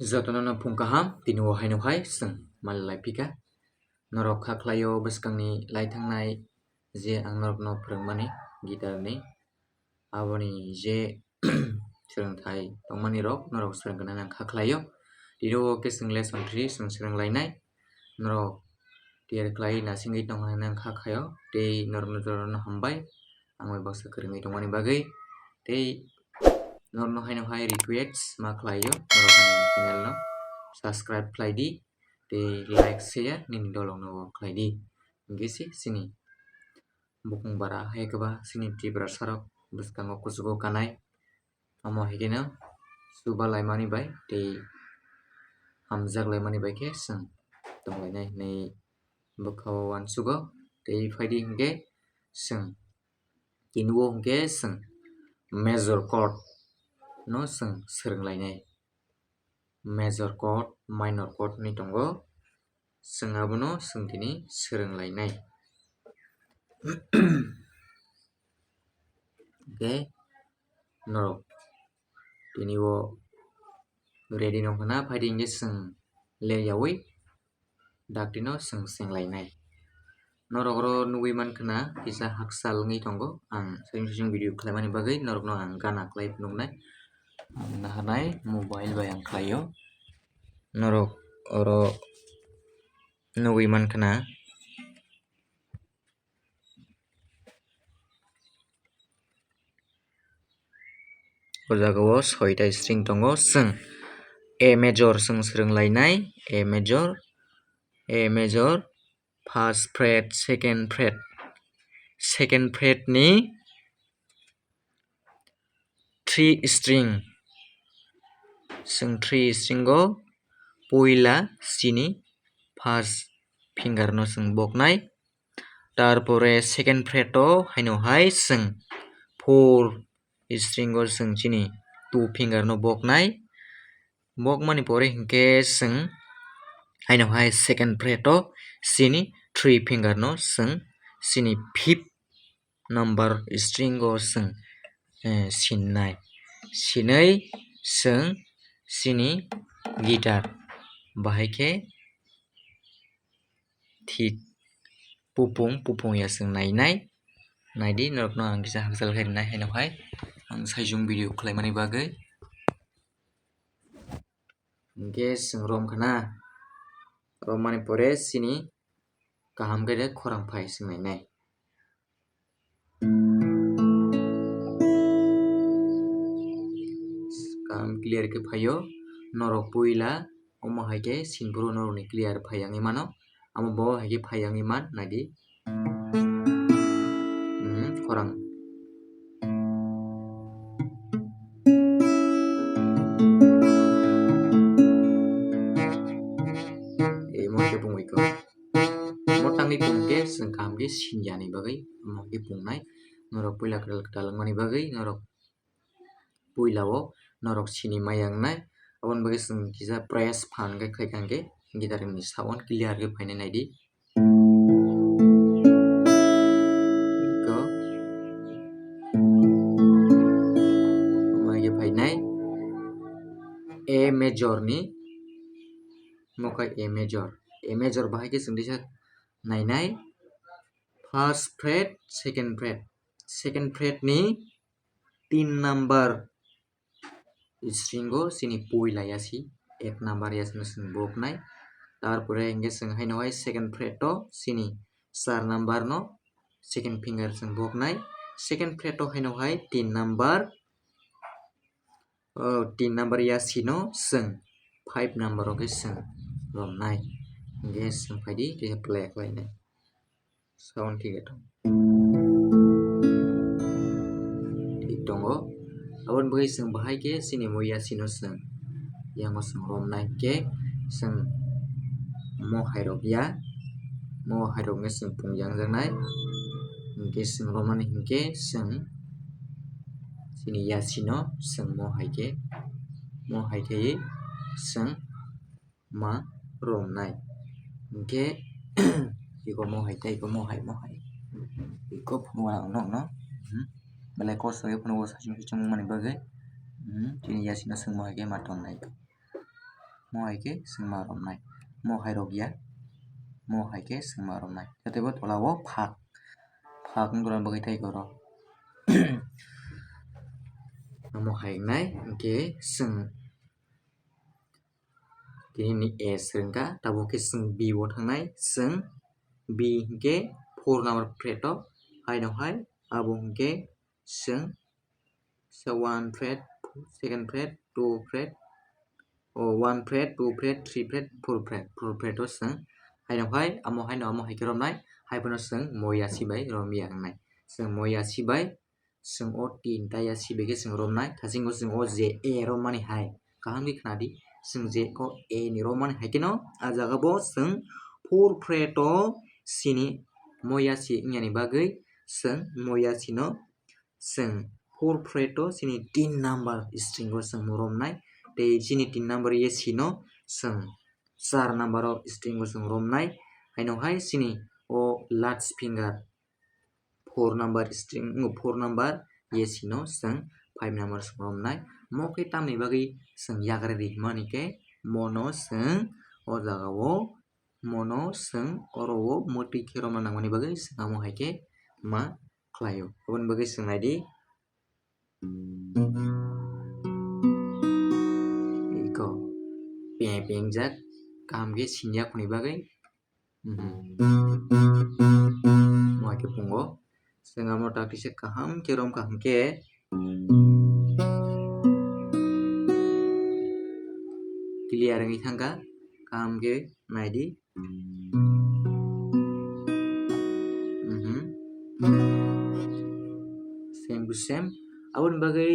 Jotono phungkaham tini wahai seng malai pika norok khaklayo bwskangni laithangnai je ang norokno phwrwngmani gitar ni aboni je swrungthai tongmani rok norok swrungkha nang khaklayo tiro ke seng lesson 3 seng swrunglainai norok tiar khlai nasingui tongmani nang khakhayo tei norokno jorano hambai angbai baksa kwrwngui tongmani bagui tei norokno haino hai request ma khlaio norok ni channel no subscribe khlai di tei like share nini dolong no khlai di gisi sini bukung bara hai keba sini tibra sarok bwskango kuchugo kanai amo higeno suba laimani bai tei hamjak laimani bai khe seng tonglainai nei bwkhao uansugo tei phaidi hingke seng kinuo hingke seng major chord no seng swrunglainai major chord minor chord ni tongo seng abono seng tini swrunglainai okay norok tini o ready nongkhana phaidi hingke seng leryawi daktino seng senglainai norok ro nugui mankha kisa haksal ongui tongo ang sing video khlaimani bagui norokno ang gana khlai phunuknai nahanai mobile bai ang khlaio norok oro nugui mankhana o jagao 6 ta string tongo seng A major seng swrunglainai A major first fret second fret ni 3 string seng 3 string o puila chini first finger no seng boknai tarpore second fret o haino hai seng 4 string o seng chini 2 finger no boknai bokmani pore hingke seng haino hai second fret o chini 3 finger no seng chini 5th number string o seng sinnai sinui seng chini guitar bahai khe thik pupung ya seng nainai naidi norokno ang kisa hakjal khe rinai haino hai ang saijung video khlaimani bagui hingke seng romkhana rommani pore chini kaham khe khorang phai seng nainai kaham clear khe phaio norok puila omo haikhe sinfru norokni clear phaiyangui mano amo bo haikhe phaiyangui man naidi khorang emo khe bungui ko motangni pungkhe seng kaham khe sinjani bagui omo khe pungnai norok puila kwtal wngmani bagui norok puila o norok sini maiyangnai aboni bagui seng kisa press phan khe khaikha hingke guitar ni sound clear khe phainai naidi ko mai khe phainai A major ni mokai A major bahai khe seng disa nainai first fret second fret ni 3 number string o chini puila yasi 1 number yasi no seng boknai tarpore hingke seng haino hai second fret o chini 4 number no second finger seng boknai second fret o haino hai 3 number yasi no seng 5 number o khe seng romnai hingke seng phaidi kisa play khlainai sound thik tongo aboni bagui seng bahai khe chini mo yasi no seng yango seng romnai hingke seng mo hairok ya mo hairok no seng pungjangjaknai hingke seng romnani hingke seng chini yasi no seng mo haikhe seng ma romnai hingke iko mo hai tei iko mo hai iko phunukgo ang nog no belai koso khe phunugo saichung mani bagui chini yasi no seng mo haikhe ma tongnai. haike sengma romnai mo hairok ya mo haike sengma romnai jatebo tolao phak ngora bagai thai goro mo hainai ke seng kini a sengka tabo ke seng b wo thangnai seng b ke 4 number fret o haino hai abo ke seng 1 fret second fret 2 fret 1 fret 2 fret 3 fret 4 fret o seng haino hai amo haike romnai haipono seng moya sibai romia hangnai seng moya sibai seng o 3 ta ya sibai ke seng romnai thasingko seng o je a romani hai kaham ke khnadi seng je ko a ni romani hai keno a jaga bo seng 4 fret o sini moya si ngani bagai seng moya sino seng 4 fret o sini 3 number string o seng romnai tei sini 3 number ye sino seng 4 number o string o seng romnai haino hai sini o last finger 4 number string 4 number ye sino seng 5 number seng romnai mo ke tamni bagai seng yagre ri mani ke mono seng o jaga o mono seng oro o moti ke romna nangmani bagai seng amo haike ma khlaio oboni bagai sengnai di iko pengjak kaham ke sinja khoni bagai mo haike pungo seng amo takti se kaham ke clear ngi thangka kaham ke naidi same abon bagai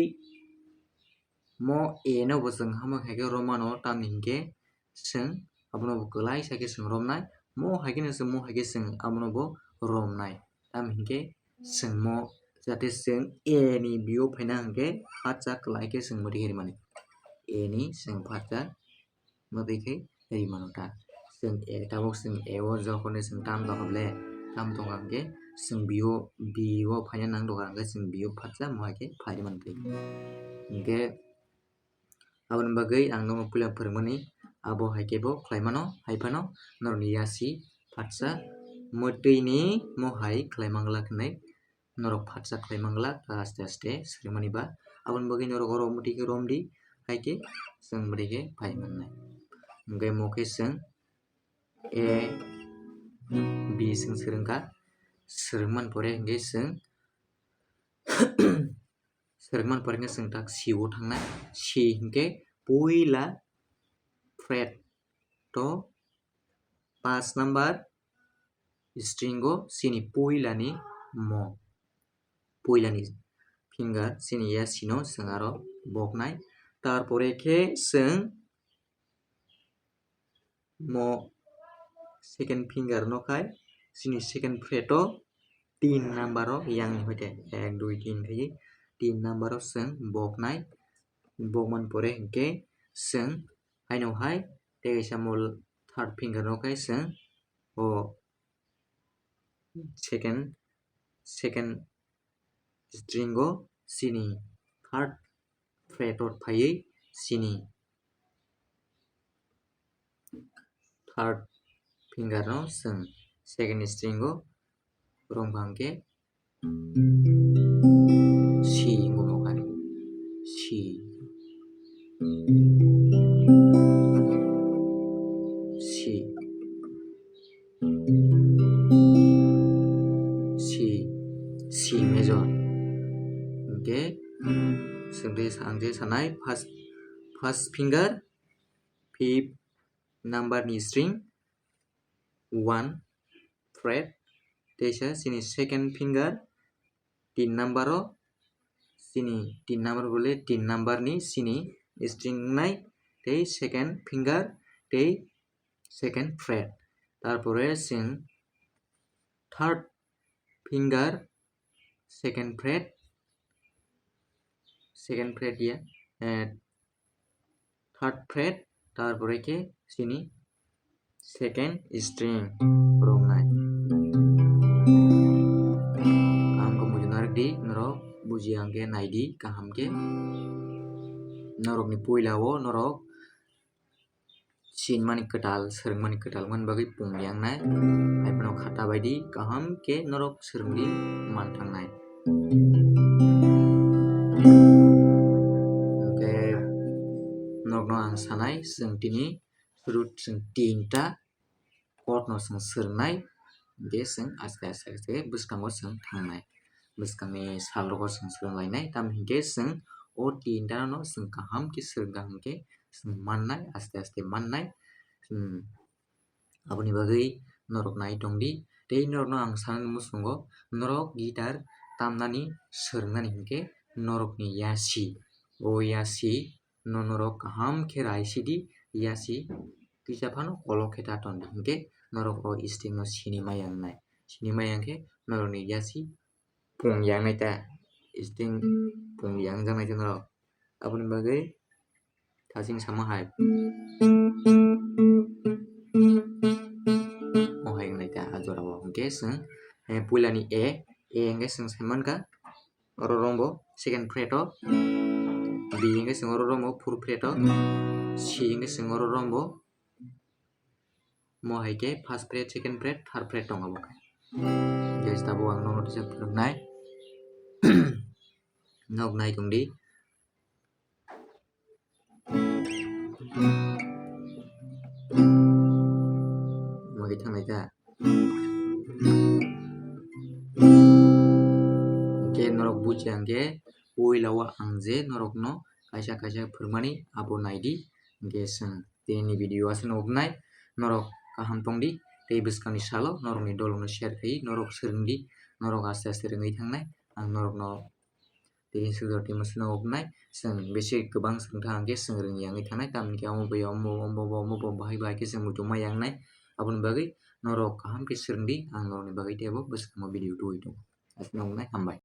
mo a no bo seng hama haike romano tamni hingke seng abono bo kelai saike seng romnai mo haike no seng mo haike seng abono bo romnai tam hingke seng mo jate seng a ni bio phaina hingke patsa kelai ke seng modi mani a ni seng patsa modi ke rimano ta seng a tabok seng a o jokhone seng tam dohable tam tonga hingke seng bio phaina nang doga hingke seng bio patsa mo haike phai man hingke aboni bagai ang no puila phormani abo haike bo khlaimano haifano norni yasi patsa motui ni mo hai khlaimangla khnai norok patsa khlaimangla aste aste srimani ba aboni bagai norok oro muti ke romdi haike seng mudi ke phai mannai hingke mo ke seng a b seng srengka srengman pore hingke seng srengman pore hingke seng tak si o thangnai si hingke puila fret to 5 number string o sini puila ni mo puila ni finger sini ya sino seng aro boknai tarpore ke seng mo second finger no khai sini second fret o 3 number o yang ni hoite 1 2 3 khai 3 number o seng boknai bokman pore hingke seng haino hai teisa mo third finger no khai seng o second string o sini third fret o phai sini third finger no seng second string o romphangke si ngono khai si major hingke sangde sanai first finger 5 number ni string 1 fret teisa sini second finger 3 number o sini 3 number bole 3 number ni sini string nai tei second finger tei second fret tarpore sing third finger second fret ya third fret tarpore ke sini second string romnai amko mujunar di norok bujiang ke naidi kaham ke norok ni puila o norok sin mani ketal sereng mani ketal man bagai pungyangnaय hai pano khata baidi kaham ke norok serengdi mantangnay. Oke norokno ang sanay जों tini surut जों tinta korno जों serengnaय ge जों aste aste bwskango जों tangnay bwskangni salrogo जों serenglainay tamhinke जों o tinta no जों kaham ke serengkha hingke जों mannay aste aste mannay aboni bagui norok nai tongdi tei norokno ang sanani musungo norok gitar tamnani serengmani hingke norokni yasi o yasi no norok kaham khe raisidi yasi kisa phano kolok khe taton hingke norok o sting no sini mayangnai sini mayangkhe norokni yasi pungyangnai ta sting pungyangjaknai ta norok aboni bagui thasing samo hai hingke जों puilani A hingke जों saimankha oro rombo second fret o B hingke जों oro rombo fourth fret o C hingke जों oro rombo mo haike first fret second fret third fret tongo bo guys tabo ang nono tisa phwrwngnai nog nai tongdi magi thangnai ta ke norok buji angke puilao ang je norokno kaisa kaisa phwrwngmani abo naidi hingke जों tini video asano ubnai norok kaham tongdi tei bwskangni salo norokni dologno share khai norok serengdi norok aste aste rwngui thangnai ang norokno tini sujorti mwsano ubnai जों besi kwbang swngtha hingke जों rwngyangui thangnai tamhinke amo bai amo bo bahai bahai khe जों muchungma yangnai aboni bagui norok kaham khe serengdi ang norokni bagui teibo bwskango video tubuui tongo asino wngnai hambai.